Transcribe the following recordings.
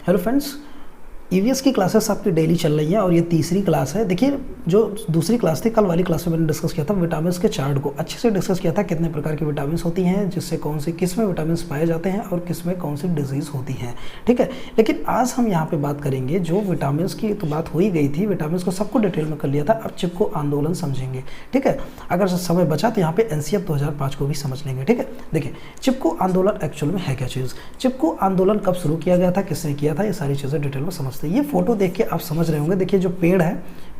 Hello friends, EVS की classes आपकी daily चल रही है और ये तीसरी क्लास है। देखिए, जो दूसरी क्लास थी, कल वाली क्लास में मैंने डिस्कस किया था विटामिन के चार्ट को अच्छे से डिस्कस किया था, कितने प्रकार की विटामिन होती हैं, जिससे कौन सी किस में विटामिन पाए जाते हैं और किस में कौन सी डिजीज़ होती हैं। ठीक है, लेकिन आज हम यहाँ पे बात करेंगे, जो विटामिन की तो बात हो ही गई थी, विटामिन को सबको डिटेल में कर लिया था। अब चिपको आंदोलन समझेंगे। ठीक है, अगर समय बचा तो यहाँ पे एनसीएफ 2005 को भी समझ लेंगे। ठीक है, देखिए चिपको आंदोलन एक्चुअल में है क्या चीज़, चिपको आंदोलन कब शुरू किया गया था, किसने किया था, ये सारी चीज़ें डिटेल में समझते हैं। ये फोटो देख के आप समझ रहे होंगे। देखिए जो पेड़ है,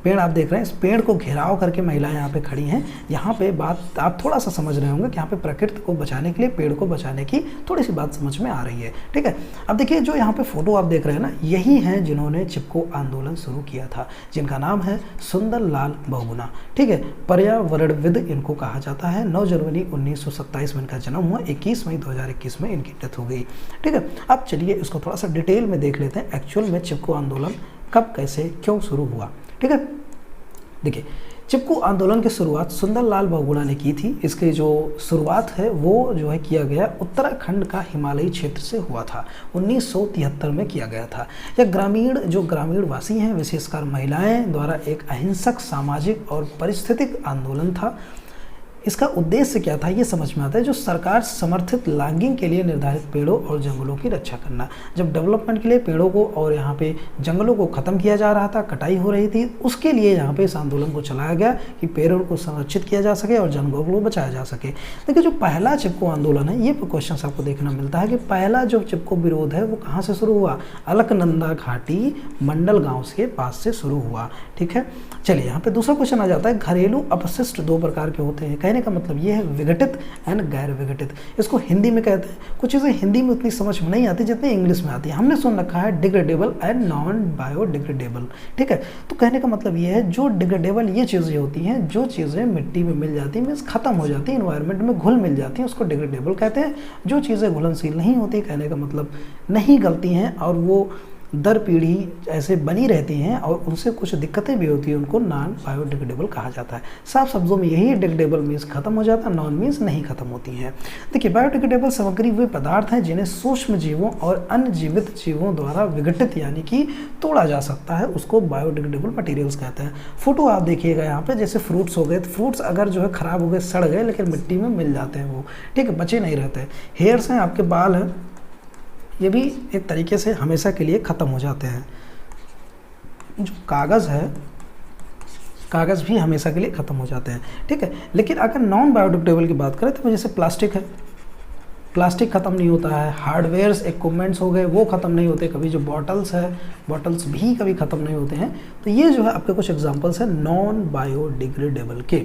पेड़ आप देख रहे हैं, इस पेड़ को घेराव करके महिलाएं यहाँ पे खड़ी हैं। यहाँ पे बात आप थोड़ा सा समझ रहे होंगे कि यहाँ पे प्रकृति को बचाने के लिए, पेड़ को बचाने की थोड़ी सी बात समझ में आ रही है। ठीक है, अब देखिए जो यहाँ पे फोटो आप देख रहे हैं ना, यही हैं जिन्होंने चिपको आंदोलन शुरू किया था, जिनका नाम है सुंदर लाल बहुगुणा। ठीक है, पर्यावरणविद इनको कहा जाता है। 9 जनवरी 1927 में इनका जन्म हुआ, 21 मई 2021 में इनकी डेथ हो गई। ठीक है, अब चलिए इसको थोड़ा सा डिटेल में देख लेते हैं, एक्चुअल में चिपको आंदोलन कब, कैसे, क्यों शुरू हुआ। ठीक है, देखिए चिपको आंदोलन की शुरुआत सुंदर लाल बहुगुणा ने की थी। इसकी जो शुरुआत है वो जो है किया गया उत्तराखंड का हिमालयी क्षेत्र से हुआ था, 1973 में किया गया था। यह ग्रामीण वासी हैं, विशेषकर महिलाएं द्वारा एक अहिंसक सामाजिक और पारिस्थितिक आंदोलन था। इसका उद्देश्य क्या था ये समझ में आता है, जो सरकार समर्थित लॉगिंग के लिए निर्धारित पेड़ों और जंगलों की रक्षा करना। जब डेवलपमेंट के लिए पेड़ों को और यहाँ पे जंगलों को ख़त्म किया जा रहा था, कटाई हो रही थी, उसके लिए यहाँ पे इस आंदोलन को चलाया गया कि पेड़ों को संरक्षित किया जा सके और जंगलों को बचाया जा सके। देखिए जो पहला चिपको आंदोलन है, ये क्वेश्चन आपको देखना मिलता है कि पहला जो चिपको विरोध है वो कहाँ से शुरू हुआ, अलकनंदा घाटी मंडल गाँव के पास से शुरू हुआ। ठीक है, चलिए यहाँ पे दूसरा क्वेश्चन आ जाता है, घरेलू अपशिष्ट 2 प्रकार के होते हैं। कहने का मतलब ये है विघटित एंड गैर विघटित। इसको हिंदी में कहते हैं, कुछ चीज़ें हिंदी में उतनी समझ में नहीं आती जितनी इंग्लिश में आती है। हमने सुन रखा है डिग्रेडेबल एंड नॉन बायोडिग्रेडेबल। ठीक है, तो कहने का मतलब ये है, जो डिग्रेडेबल ये चीज़ें होती हैं, जो चीज़ें मिट्टी में मिल जाती हैं, मीन्स खत्म हो जाती हैं, इन्वायरमेंट में घुल मिल जाती हैं, उसको डिग्रेडेबल कहते हैं। जो चीज़ें घुलनशील नहीं होती, कहने का मतलब नहीं गलती हैं और वो दर पीढ़ी ऐसे बनी रहती हैं और उनसे कुछ दिक्कतें भी होती हैं, उनको नॉन बायोडिग्रेडेबल कहा जाता है। साफ शब्दों में यही, डिग्रेडेबल मीन्स खत्म हो जाता है, नॉन मीन्स नहीं खत्म होती हैं। देखिए बायोडिग्रेडेबल सामग्री वे पदार्थ हैं जिन्हें सूक्ष्म जीवों और अन्य जीवित जीवों द्वारा विघटित यानी कि तोड़ा जा सकता है, उसको बायोडिग्रेडेबल मटेरियल्स कहते हैं। फोटो आप देखिएगा यहाँ पे, जैसे फ्रूट्स हो गए, फ्रूट्स अगर जो है ख़राब हो गए, सड़ गए, लेकिन मिट्टी में मिल जाते हैं वो। ठीक है, बचे नहीं रहते। हेयर्स हैं, आपके बाल हैं, ये भी एक तरीके से हमेशा के लिए ख़त्म हो जाते हैं। जो कागज़ है, कागज़ भी हमेशा के लिए ख़त्म हो जाते हैं। ठीक है, लेकिन अगर नॉन बायोडिग्रेडेबल की बात करें तो जैसे प्लास्टिक है, प्लास्टिक ख़त्म नहीं होता है। हार्डवेयर्स इक्विपमेंट्स हो गए, वो ख़त्म नहीं होते कभी। जो बॉटल्स है, बॉटल्स भी कभी ख़त्म नहीं होते हैं। तो ये जो है आपके कुछ एग्जांपल्स हैं नॉन बायोडिग्रेडेबल के।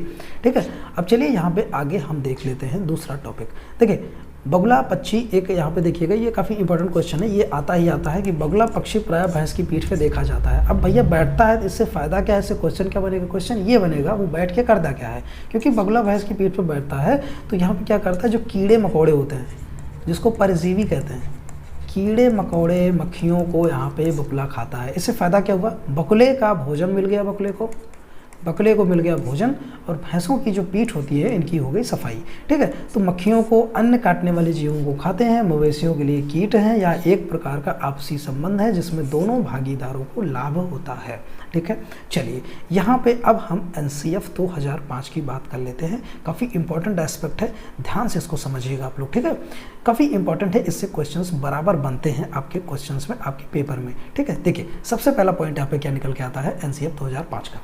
ठीक है, अब चलिए यहाँ पे आगे हम देख लेते हैं दूसरा टॉपिक। देखिए बगुला पक्षी, एक यहाँ पे देखिएगा, ये काफ़ी इंपॉर्टेंट क्वेश्चन है, ये आता ही आता है कि बगुला पक्षी प्रायः भैंस की पीठ पे देखा जाता है। अब भैया बैठता है तो इससे फ़ायदा क्या है, इससे क्वेश्चन क्या बनेगा, क्वेश्चन ये बनेगा वो बैठ के करता क्या है। क्योंकि बगुला भैंस की पीठ पे बैठता है तो यहाँ पे क्या करता है, जो कीड़े मकोड़े होते हैं, जिसको परजीवी कहते हैं, कीड़े मकोड़े मक्खियों को यहाँ पे बगुला खाता है। इससे फ़ायदा क्या हुआ, बगुले का भोजन मिल गया, बकले को मिल गया भोजन, और भैंसों की जो पीठ होती है इनकी हो गई सफाई। ठीक है, तो मक्खियों को अन्न काटने वाले जीवों को खाते हैं, मवेशियों के लिए कीट हैं, या एक प्रकार का आपसी संबंध है जिसमें दोनों भागीदारों को लाभ होता है। ठीक है, चलिए यहाँ पे अब हम एनसीएफ 2005 की बात कर लेते हैं। काफ़ी इंपॉर्टेंट एस्पेक्ट है, ध्यान से इसको समझिएगा आप लोग। ठीक है, काफ़ी इंपॉर्टेंट है, इससे क्वेश्चंस बराबर बनते हैं आपके क्वेश्चंस में, आपके पेपर में। ठीक है, देखिए सबसे पहला पॉइंट यहाँ पे क्या निकल के आता है एनसीएफ 2005 का।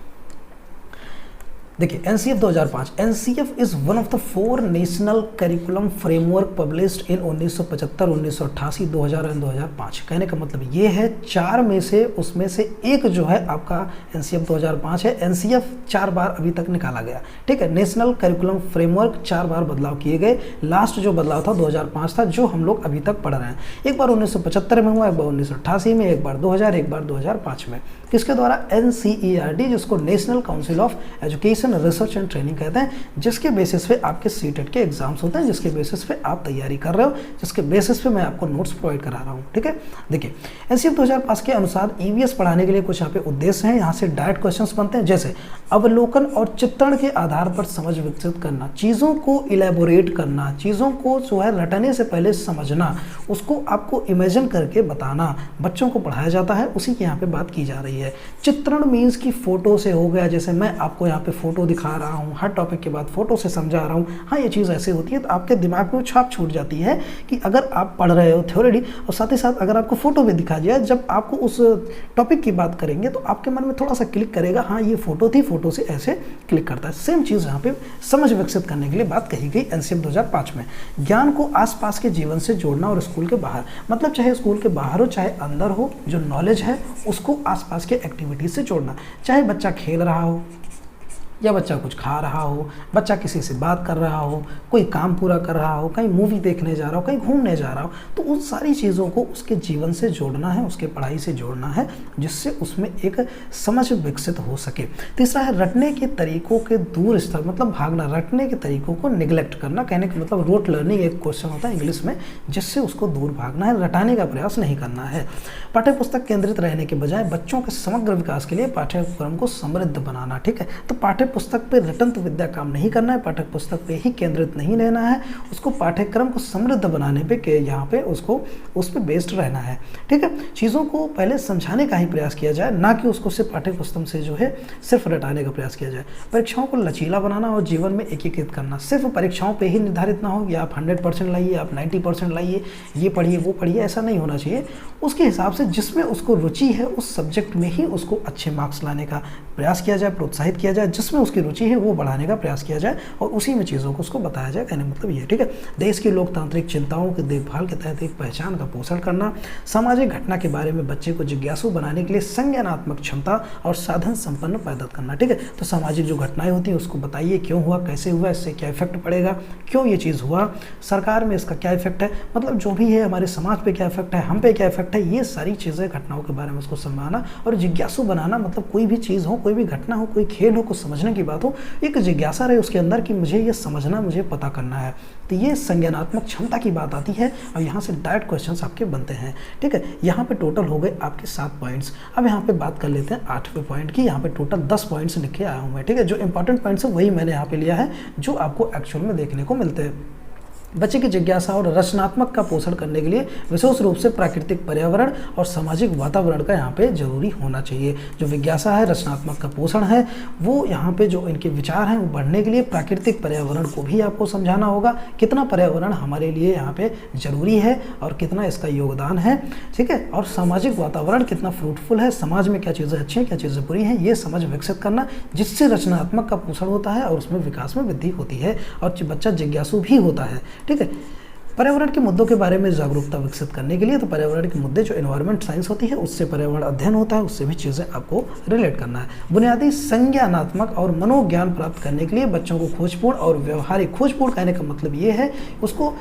देखिए NCF 2005, NCF is one of the 4 national curriculum framework published in 1975, 1988, 2000 and 2005। कहने का मतलब ये है 4 में से, उसमें से एक जो है आपका एनसीएफ 2005 है। एनसीएफ 4 बार अभी तक निकाला गया। ठीक है, नेशनल करिकुलम फ्रेमवर्क 4 बार बदलाव किए गए। लास्ट जो बदलाव था 2005 था, जो हम लोग अभी तक पढ़ रहे हैं। एक बार 1975 में हुआ, एक बार 1988 में, एक बार 2000, एक बार 2005 में। किसके द्वारा, एनसीईआरटी, जिसको नेशनल काउंसिल ऑफ एजुकेशन इसे रिसर्च एंड ट्रेनिंग कहते हैं, जिसके बेसिस पे आपके सीटेट के एग्जाम्स होते हैं, जिसके बेसिस पे आप तैयारी कर रहे हो, जिसके बेसिस पे मैं आपको नोट्स प्रोवाइड करा रहा हूँ। ठीक है, देखिए एनसीएफ 2005 के अनुसार ईवीएस पढ़ाने के लिए कुछ यहाँ पे उद्देश्य हैं। यहाँ से डायरेक्ट क्वेश्चंस बनते हैं, जैसे अवलोकन और चित्रण के आधार पर समझ विकसित करना, चीज़ों को इलेबोरेट करना, चीज़ों को जो है रटने से पहले समझना, उसको आपको इमेजिन करके बताना बच्चों को पढ़ाया जाता है, उसी की यहाँ पे बात की जा रही है। चित्रण मीन्स की फोटो से हो गया, जैसे मैं आपको यहाँ पे फोटो दिखा रहा हूँ, हर टॉपिक के बाद फोटो से समझा रहा हूँ, हाँ ये चीज़ ऐसे होती है, तो आपके दिमाग में छाप छूट जाती है कि अगर आप पढ़ रहे हो थ्योरी और साथ ही साथ अगर आपको फोटो भी दिखा दिया, जब आपको उस टॉपिक की बात करेंगे तो आपके मन में थोड़ा सा क्लिक करेगा, हाँ ये फोटो थी, फोटो से ऐसे क्लिक करता है। सेम चीज़ यहाँ पे समझ विकसित करने के लिए बात कही गई एनसीएफ 2005 में। ज्ञान को आसपास के जीवन से जोड़ना और स्कूल के बाहर, मतलब चाहे स्कूल के बाहर हो चाहे अंदर हो, जो नॉलेज है उसको आसपास के एक्टिविटीज से जोड़ना, चाहे बच्चा खेल रहा हो या बच्चा कुछ खा रहा हो, बच्चा किसी से बात कर रहा हो, कोई काम पूरा कर रहा हो, कहीं मूवी देखने जा रहा हो, कहीं घूमने जा रहा हो, तो उन सारी चीज़ों को उसके जीवन से जोड़ना है, उसके पढ़ाई से जोड़ना है, जिससे उसमें एक समझ विकसित हो सके। तीसरा है रटने के तरीकों के दूर स्तर, मतलब भागना, रटने के तरीकों को निगलेक्ट करना, कहने का मतलब रोट लर्निंग एक क्वेश्चन होता है इंग्लिश में, जिससे उसको दूर भागना है, रटाने का प्रयास नहीं करना है। पाठ्य पुस्तक केंद्रित रहने के बजाय बच्चों के समग्र विकास के लिए पाठ्यक्रम को समृद्ध बनाना। ठीक है, तो पाठ्य पुस्तक पे रटन तो विद्या काम नहीं करना है, पाठ्य पुस्तक पे ही केंद्रित नहीं रहना है, उसको पाठ्यक्रम को समृद्ध बनाने पे यहाँ पे उसको उस पर बेस्ड रहना है। ठीक है, चीज़ों को पहले समझाने का ही प्रयास किया जाए, ना कि उसको सिर्फ पाठ्य पुस्तक से जो है सिर्फ रटाने का प्रयास किया जाए। परीक्षाओं को लचीला बनाना और जीवन में एकीकृत करना, सिर्फ परीक्षाओं पर ही निर्धारित ना हो कि आप 100% लाइए, आप 90% लाइए, ये पढ़िए वो पढ़िए, ऐसा नहीं होना चाहिए। उसके हिसाब से जिसमें उसको रुचि है उस सब्जेक्ट में ही उसको अच्छे मार्क्स लाने का प्रयास किया जाए, प्रोत्साहित किया जाए, जिसमें उसकी रुचि है वो बढ़ाने का प्रयास किया जाए और उसी में चीज़ों को उसको बताया जाए, कहने मतलब ये। ठीक है, देश की लोकतांत्रिक चिंताओं के देखभाल के तहत एक पहचान का पोषण करना, सामाजिक घटना के बारे में बच्चे को जिज्ञासु बनाने के लिए संज्ञानात्मक क्षमता और साधन संपन्न पैदा करना। ठीक है, तो सामाजिक जो घटनाएं होती हैं उसको बताइए, क्यों हुआ, कैसे हुआ, इससे क्या इफेक्ट पड़ेगा, क्यों ये चीज़ हुआ, सरकार में इसका क्या इफेक्ट है, मतलब जो भी है हमारे समाज पे क्या इफेक्ट है, हम पे क्या इफेक्ट है, ये सारी चीज़ें घटनाओं के बारे में उसको समझाना और जिज्ञासु बनाना। मतलब कोई भी चीज़ हो, कोई भी घटना हो, कोई खेल हो, कुछ समझने की बात हो, एक जिज्ञासा रहे उसके अंदर कि मुझे ये समझना, मुझे पता करना है। तो ये संज्ञानात्मक क्षमता की बात आती है और यहाँ से डायरेक्ट क्वेश्चंस आपके बनते हैं। ठीक है, यहाँ पे टोटल हो गए आपके 7 पॉइंट्स। अब यहाँ पे बात कर लेते हैं 8वें पॉइंट की। यहाँ पे टोटल 10 पॉइंट्स लिख के आया हूँ मैं। ठीक है, जो इंपॉर्टेंट पॉइंट्स है वही मैंने यहाँ पे लिया है, जो आपको एक्चुअल में देखने को मिलते हैं। बच्चे की जिज्ञासा और रचनात्मक का पोषण करने के लिए विशेष रूप से प्राकृतिक पर्यावरण और सामाजिक वातावरण का यहाँ पे जरूरी होना चाहिए। जो जिज्ञासा है, रचनात्मक का पोषण है, वो यहाँ पे जो इनके विचार हैं वो बढ़ने के लिए प्राकृतिक पर्यावरण को भी आपको समझाना होगा, कितना पर्यावरण हमारे लिए यहाँ पे जरूरी है और कितना इसका योगदान है। ठीक है, और सामाजिक वातावरण कितना फ्रूटफुल है, समाज में क्या चीज़ें अच्छी हैं, क्या चीज़ें बुरी हैं, ये समझ विकसित करना, जिससे रचनात्मक का पोषण होता है और उसमें विकास में वृद्धि होती है और बच्चा जिज्ञासु भी होता है। ठीक है, पर्यावरण के मुद्दों के बारे में जागरूकता विकसित करने के लिए, तो पर्यावरण के मुद्दे जो एनवायरनमेंट साइंस होती है उससे पर्यावरण अध्ययन होता है, उससे भी चीज़ें आपको रिलेट करना है। बुनियादी संज्ञानात्मक और मनोज्ञान प्राप्त करने के लिए बच्चों को खोजपूर्ण और व्यवहारिक, खोजपूर्ण कहने का मतलब ये है उसको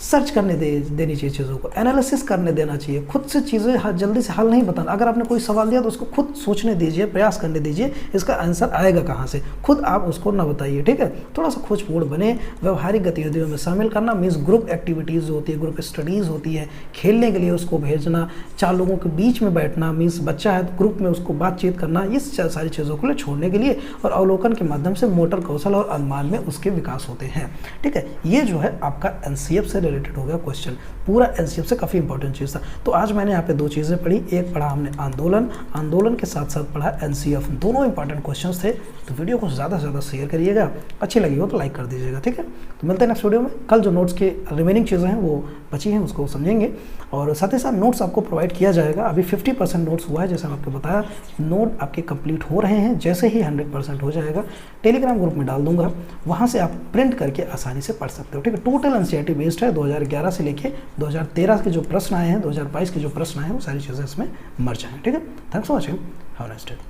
सर्च करने देनी चाहिए, चीज़ों को एनालिसिस करने देना चाहिए, खुद से चीज़ें जल्दी से हल नहीं बताना। अगर आपने कोई सवाल दिया तो उसको खुद सोचने दीजिए, प्रयास करने दीजिए, इसका आंसर आएगा कहाँ से, खुद आप उसको ना बताइए। ठीक है, थोड़ा सा खोजपूर्ण बने। व्यवहारिक गतिविधियों में शामिल करना मीन्स ग्रुप एक्टिविटीज़ जो होती है, ग्रुप स्टडीज़ होती है, खेलने के लिए उसको भेजना, 4 लोगों के बीच में बैठना मीन्स बच्चा है तो ग्रुप में उसको बातचीत करना, ये सारी चीज़ों को छोड़ने के लिए, और अवलोकन के माध्यम से मोटर कौशल और अनुमान में उसके विकास होते हैं। ठीक है, ये जो है आपका एनसीएफ से रिलेटेड हो गया क्वेश्चन, पूरा एनसीएफ से काफ़ी इंपॉर्टेंट चीज़ था। तो आज मैंने यहाँ पे 2 चीज़ें पढ़ी, एक पढ़ा हमने आंदोलन के साथ साथ पढ़ा एनसीएफ, दोनों इंपॉर्टेंट क्वेश्चंस थे। तो वीडियो को ज़्यादा से ज़्यादा शेयर करिएगा, अच्छी लगी हो तो लाइक कर दीजिएगा। ठीक है, तो मिलते हैं नेक्स्ट वीडियो में। कल जो नोट्स के रिमेनिंग चीज़ें हैं वो बची हैं उसको समझेंगे, और साथ ही साथ नोट्स आपको प्रोवाइड किया जाएगा। अभी 50% नोट्स हुआ है, जैसे मैं आपको बताया, नोट आपके कंप्लीट हो रहे हैं। जैसे ही 100% हो जाएगा टेलीग्राम ग्रुप में डाल दूंगा, वहाँ से आप प्रिंट करके आसानी से पढ़ सकते हो। ठीक है, टोटल एनसीईआरटी बेस्ड है, 2011 से लेके 2013 के जो प्रश्न आए हैं, 2022 के जो प्रश्न आए हैं, वो सारी चीज़ें इसमें मर्ज हैं। ठीक है, thanks for watching, have a nice day.